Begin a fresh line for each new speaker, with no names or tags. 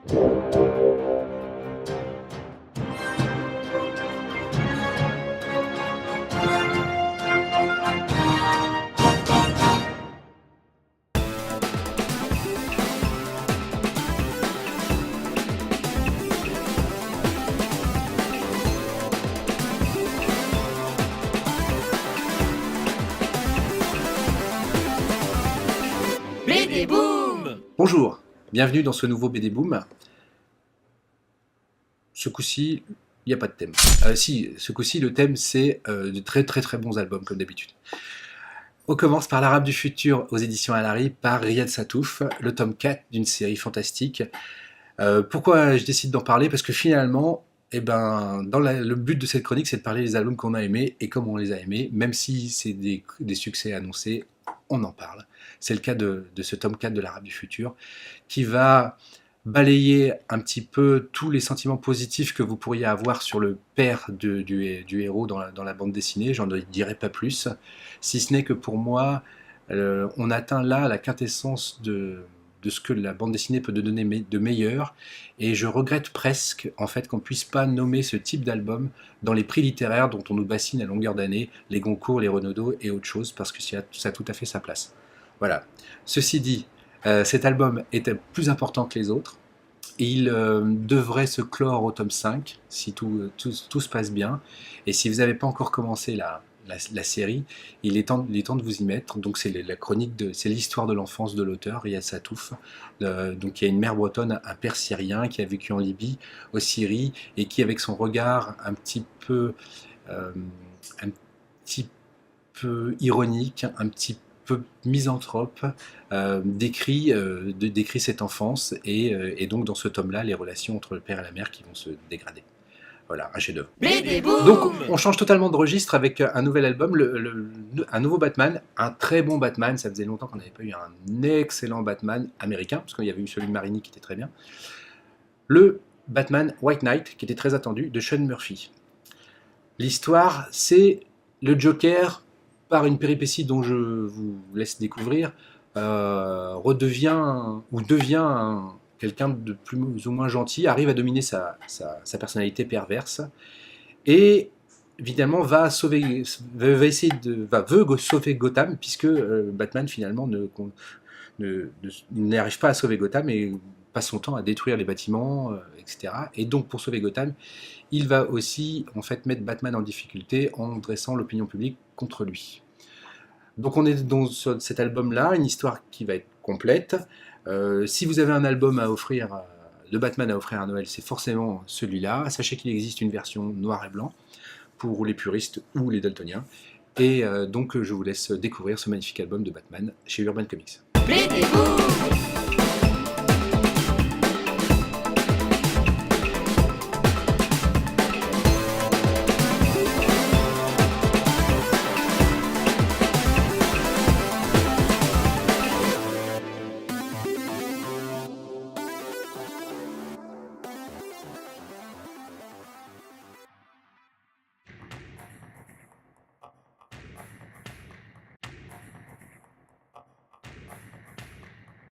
BD Boom!
Bonjour, bienvenue dans ce nouveau BD Boom. Ce coup-ci, il n'y a pas de thème. Si, ce coup-ci, le thème, c'est de très bons albums, comme d'habitude. On commence par L'Arabe du futur aux éditions Alary par Riyad Sattouf, le tome 4 d'une série fantastique. Pourquoi je décide d'en parler? Parce que finalement, le but de cette chronique, c'est de parler des albums qu'on a aimés et comment on les a aimés, même si c'est des succès annoncés, on en parle. C'est le cas de ce tome 4 de L'Arabe du futur, qui va balayer un petit peu tous les sentiments positifs que vous pourriez avoir sur le père du héros dans la bande dessinée. J'en dirai pas plus, si ce n'est que pour moi, on atteint là la quintessence de ce que la bande dessinée peut donner de meilleur, et je regrette presque en fait qu'on puisse pas nommer ce type d'album dans les prix littéraires dont on nous bassine à longueur d'année, les Goncourt, les Renaudot et autres choses, parce que ça a tout à fait sa place. Voilà. Ceci dit, cet album était plus important que les autres. Et il devrait se clore au tome 5, si tout se passe bien. Et si vous n'avez pas encore commencé la série, il est temps de vous y mettre. Donc c'est c'est l'histoire de l'enfance de l'auteur, Riyad Sattouf. Donc il y a une mère bretonne, un père syrien qui a vécu en Libye, au Syrie, et qui, avec son regard un petit peu ironique, un petit peu misanthrope, décrit cette enfance, et donc dans ce tome-là, les relations entre le père et la mère qui vont se dégrader. Voilà, un chef-d'œuvre. Donc on change totalement de registre avec un nouvel album, un nouveau Batman, un très bon Batman. Ça faisait longtemps qu'on n'avait pas eu un excellent Batman américain, parce qu'il y avait eu celui de Marini qui était très bien. Le Batman White Knight, qui était très attendu, de Sean Murphy. L'histoire, c'est le Joker, par une péripétie dont je vous laisse découvrir, devient quelqu'un de plus ou moins gentil, arrive à dominer sa personnalité perverse, et évidemment veut sauver Gotham, puisque Batman finalement n'arrive pas à sauver Gotham et passe son temps à détruire les bâtiments, etc. Et donc pour sauver Gotham, il va aussi en fait mettre Batman en difficulté en dressant l'opinion publique contre lui. Donc on est dans cet album-là, une histoire qui va être complète. Si vous avez un album à offrir, de Batman à offrir à Noël, c'est forcément celui-là. Sachez qu'il existe une version noir et blanc pour les puristes ou les daltoniens. Et donc je vous laisse découvrir ce magnifique album de Batman chez Urban Comics.